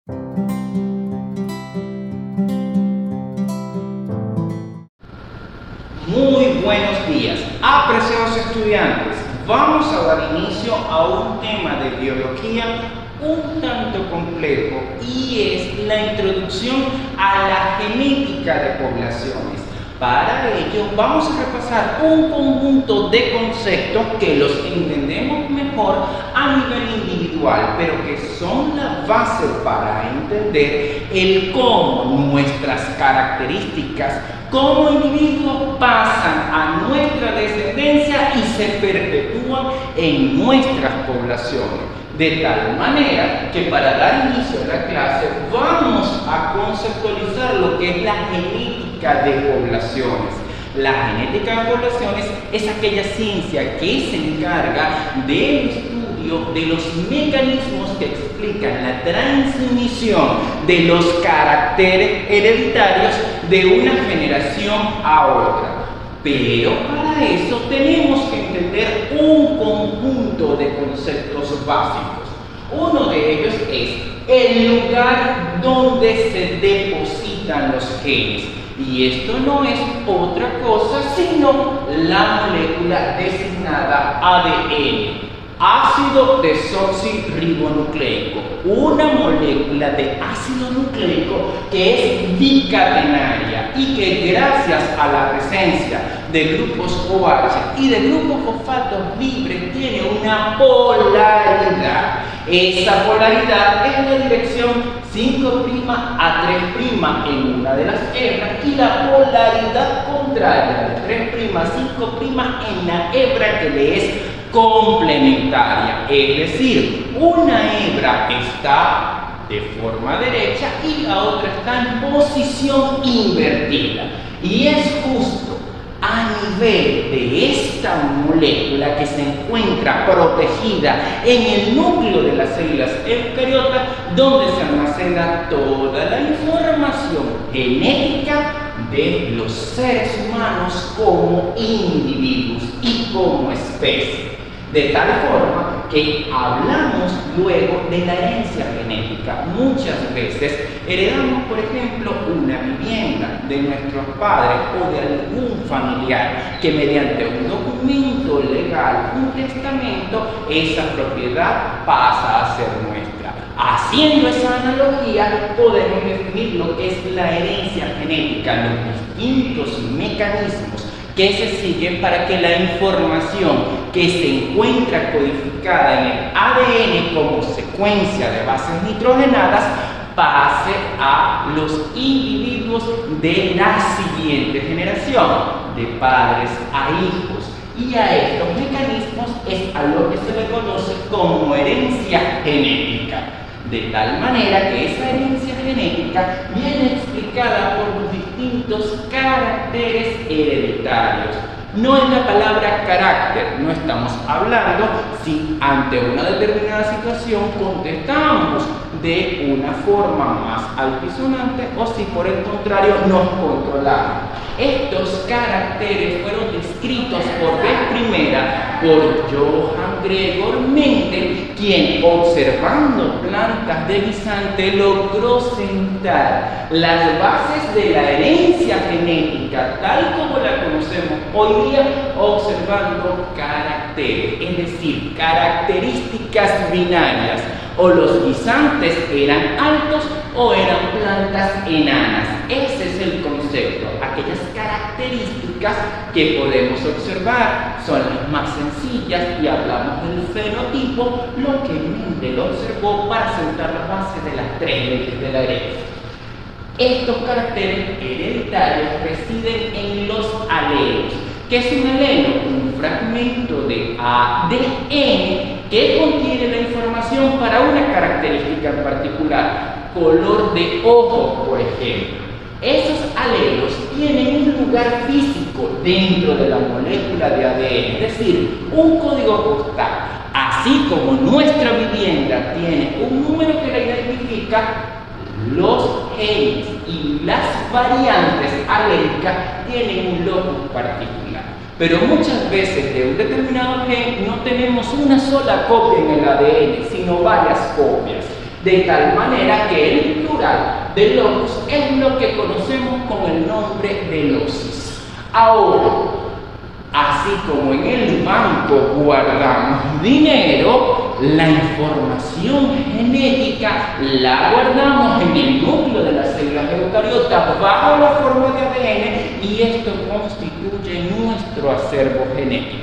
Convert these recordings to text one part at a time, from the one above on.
Muy buenos días, apreciados estudiantes. Vamos a dar inicio a un tema de biología un tanto complejo y es la introducción a la genética de poblaciones. Para ello vamos a repasar un conjunto de conceptos que los entendemos mejor a nivel individual, pero que son la base para entender el cómo nuestras características como individuos pasan a nuestra descendencia y se perpetúan en nuestras poblaciones. De tal manera que para dar inicio a la clase vamos a conceptualizar lo que es la genética de poblaciones. La genética de poblaciones es aquella ciencia que se encarga del estudio de los mecanismos que explican la transmisión de los caracteres hereditarios de una generación a otra. Pero para eso tenemos que entender un conjunto de conceptos básicos. Uno de ellos es el lugar donde se depositan los genes. Y esto no es otra cosa sino la molécula designada ADN. Ácido desoxirribonucleico, una molécula de ácido nucleico que es bicatenaria y que gracias a la presencia de grupos OH y de grupos fosfatos libres tiene una polaridad. Esa polaridad es la dirección 5' a 3' en una de las hebras y la polaridad contraria de 3' a 5' en la hebra que le es complementaria, es decir, una hebra está de forma derecha y la otra está en posición invertida. Y es justo a nivel de esta molécula que se encuentra protegida en el núcleo de las células eucariotas donde se almacena toda la información genética de los seres humanos como individuos y como especie. De tal forma que hablamos luego de la herencia genética. Muchas veces heredamos, por ejemplo, una vivienda de nuestros padres o de algún familiar que mediante un documento legal, un testamento, esa propiedad pasa a ser nuestra. Haciendo esa analogía, podemos definir lo que es la herencia genética, los distintos mecanismos que se siguen para que la información que se encuentra codificada en el ADN como secuencia de bases nitrogenadas pase a los individuos de la siguiente generación, de padres a hijos. Y a estos mecanismos es a lo que se le conoce como herencia genética. De tal manera que esa herencia genética viene explicada por los distintos caracteres hereditarios. No es la palabra carácter, no estamos hablando si ante una determinada situación contestamos de una forma más altisonante o si por el contrario nos controlamos. Estos caracteres fueron descritos por vez primera por Johann Gregor Mendel, quien observando plantas de guisante logró sentar las bases de la herencia genética tal como la conocemos hoy día, observando caracteres, es decir, características binarias. O los guisantes eran altos o eran plantas enanas. Ese es el concepto. Aquellas características que podemos observar son las más sencillas y hablamos del fenotipo, lo que Mendel observó para sentar la base de las tres leyes de la herencia. Estos caracteres hereditarios residen en los alelos. ¿Qué es un alelo? Un fragmento de ADN que contiene la información para una característica en particular, color de ojo, por ejemplo. Esos alelos tienen un lugar físico dentro de la molécula de ADN, es decir, un código postal. Así como nuestra vivienda tiene un número que la identifica, los genes y las variantes alérgicas tienen un locus particular. Pero muchas veces de un determinado gen no tenemos una sola copia en el ADN, sino varias copias. De tal manera que el de locus es lo que conocemos con el nombre de locis. Ahora, así como en el banco guardamos dinero, la información genética la guardamos en el núcleo de las células eucariotas bajo la forma de ADN y esto constituye nuestro acervo genético.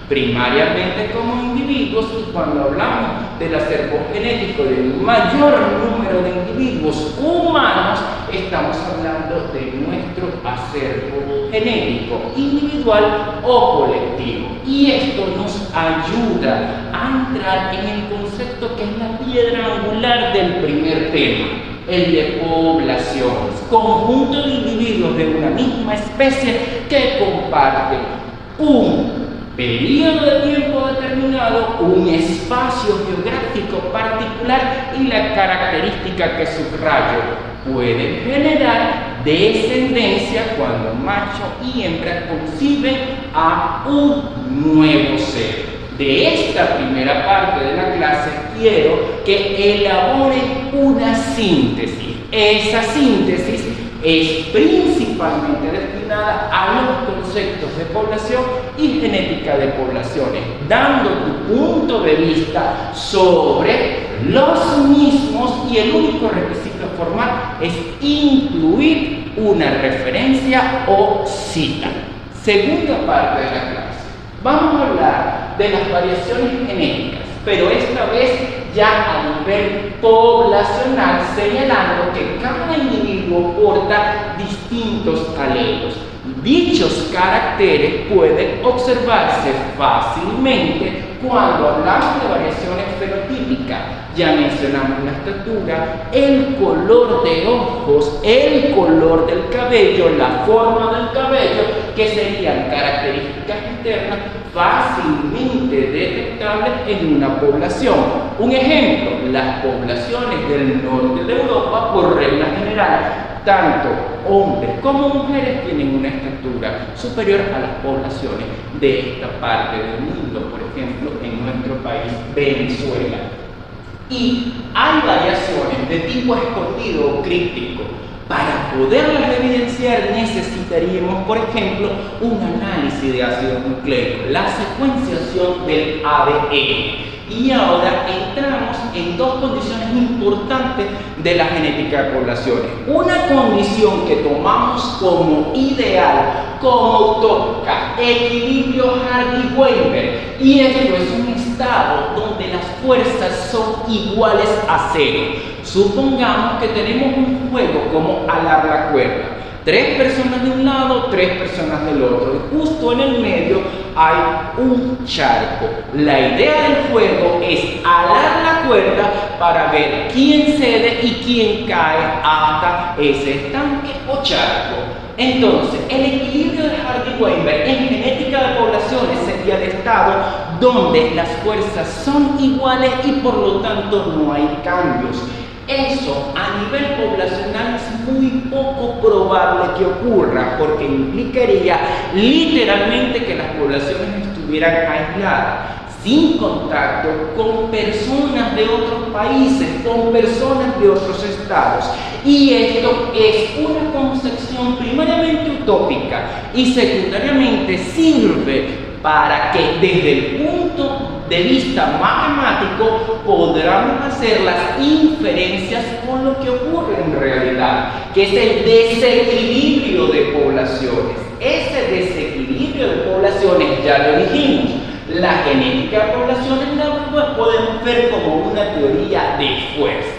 Primariamente como individuos, y cuando hablamos del acervo genético del mayor número de individuos humanos, estamos hablando de nuestro acervo genético individual o colectivo. Y esto nos ayuda a entrar en el concepto que es la piedra angular del primer tema, el de poblaciones, conjunto de individuos de una misma especie que comparten un periodo de tiempo determinado, un espacio geográfico particular y la característica que subrayo: pueden generar descendencia cuando macho y hembra conciben a un nuevo ser. De esta primera parte de la clase quiero que elaboren una síntesis. Esa síntesis es principalmente destinada a los conceptos de población y genética de poblaciones, dando tu punto de vista sobre los mismos, y el único requisito formal es incluir una referencia o cita. Segunda parte de la clase. Vamos a hablar de las variaciones genéticas, pero esta vez ya a nivel poblacional, señalando que cada individuo porta distintos alelos. Dichos caracteres pueden observarse fácilmente cuando hablamos de variaciones fenotípicas. Ya mencionamos la estatura, el color de ojos, el color del cabello, la forma del cabello, que serían características internas fácilmente detectables en una población. Un ejemplo: las poblaciones del norte de Europa, por regla general, tanto hombres como mujeres tienen una estatura superior a las poblaciones de esta parte del mundo, por ejemplo, en nuestro país, Venezuela. Y hay variaciones de tipo escondido o críptico. Para poderlas evidenciar necesitaríamos, por ejemplo, un análisis de ácido nucleico, la secuenciación del ADN. Y ahora entramos en dos condiciones importantes de la genética de poblaciones. Una condición que tomamos como ideal, como utópica: equilibrio Hardy-Weinberg. Y esto es un estado donde las fuerzas son iguales a cero. Supongamos que tenemos un juego como alar la cuerda. 3 personas de un lado, 3 personas del otro, y justo en el medio hay un charco. La idea del juego es alar la cuerda para ver quién cede y quién cae hasta ese estanque o charco. Entonces, el equilibrio de Hardy-Weinberg en genética de poblaciones sería el estado donde las fuerzas son iguales y por lo tanto no hay cambios. Eso a nivel poblacional es muy poco probable que ocurra, porque implicaría literalmente que las poblaciones estuvieran aisladas, sin contacto con personas de otros países, con personas de otros estados. Y esto es una concepción primariamente utópica y secundariamente sirve para que desde el punto de vista matemático podamos hacer las inferencias con lo que ocurre en realidad, que es el desequilibrio de poblaciones. Ese desequilibrio de poblaciones, ya lo dijimos, la genética de poblaciones la podemos ver como una teoría de fuerzas,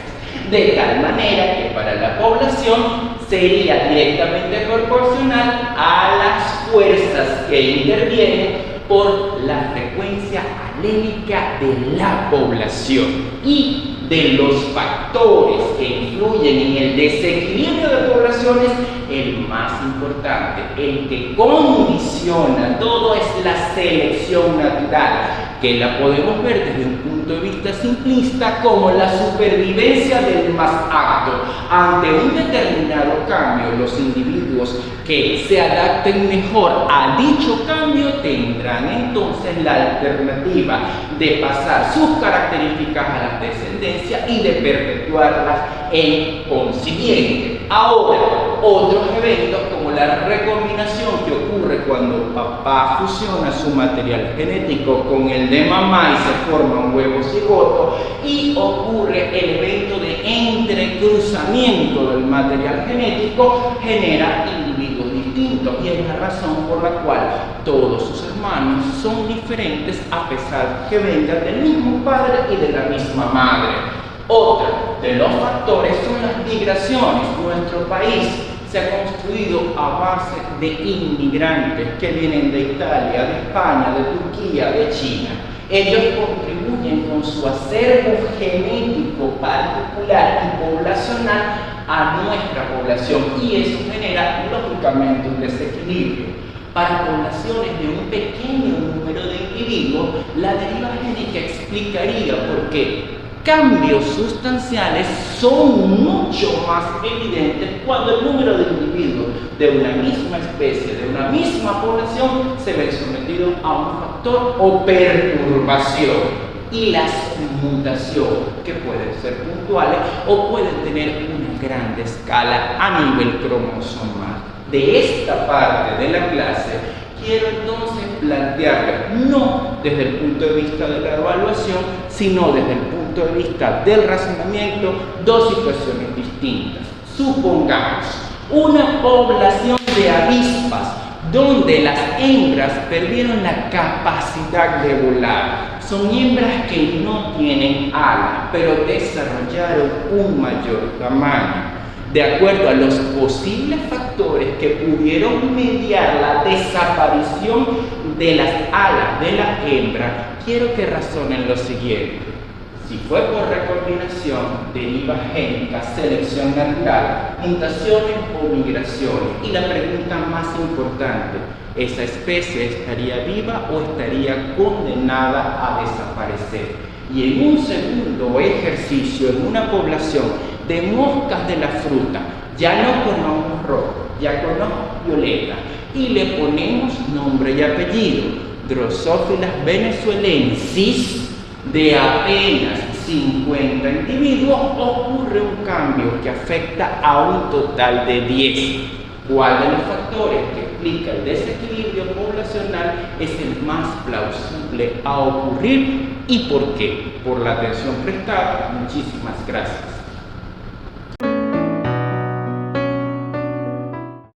de tal manera que para la población sería directamente proporcional a las fuerzas que intervienen por la frecuencia alélica de la población y de los factores que influyen en el desequilibrio de poblaciones. El más importante, el que condiciona todo, es la selección natural, que la podemos ver desde un punto de vista simplista como la supervivencia del más apto. ante un determinado cambio, los individuos que se adapten mejor a dicho cambio tendrán entonces la alternativa de pasar sus características a la descendencia y de perpetuarlas en consiguiente. Ahora, otros eventos como la recombinación que ocurre cuando papá fusiona su material genético con el de mamá y se forma un huevo cigoto, y ocurre el evento de entrecruzamiento del material genético, genera individuos distintos, y es la razón por la cual todos sus hermanos son diferentes a pesar que vengan del mismo padre y de la misma madre. Otro de los factores son las migraciones. Nuestro país se ha construido a base de inmigrantes que vienen de Italia, de España, de Turquía, de China. Ellos contribuyen con su acervo genético particular y poblacional a nuestra población, y eso genera lógicamente un desequilibrio. Para poblaciones de un pequeño número de individuos, la deriva génica explicaría por qué cambios sustanciales son mucho más evidentes cuando el número de individuos de una misma especie, de una misma población, se ve sometido a un factor o perturbación. Y las mutaciones, que pueden ser puntuales o pueden tener una gran escala a nivel cromosomal. De esta parte de la clase quiero entonces plantearles, no desde el punto de vista de la evaluación, sino desde el punto de vista del razonamiento, dos situaciones distintas. Supongamos una población de avispas donde las hembras perdieron la capacidad de volar. Son hembras que no tienen alas, pero desarrollaron un mayor tamaño. De acuerdo a los posibles factores que pudieron mediar la desaparición de las alas de la hembra, quiero que razonen lo siguiente. Si fue por recombinación, deriva génica, selección natural, mutaciones o migraciones. Y la pregunta más importante, ¿esa especie estaría viva o estaría condenada a desaparecer? Y en un segundo ejercicio, en una población de moscas de la fruta, ya no con ojos rojos, ya con ojos violeta, y le ponemos nombre y apellido, Drosophila venezuelensis, de apenas 50 individuos, ocurre un cambio que afecta a un total de 10. ¿Cuál de los factores que explica el desequilibrio poblacional es el más plausible a ocurrir y por qué? Por la atención prestada, muchísimas gracias.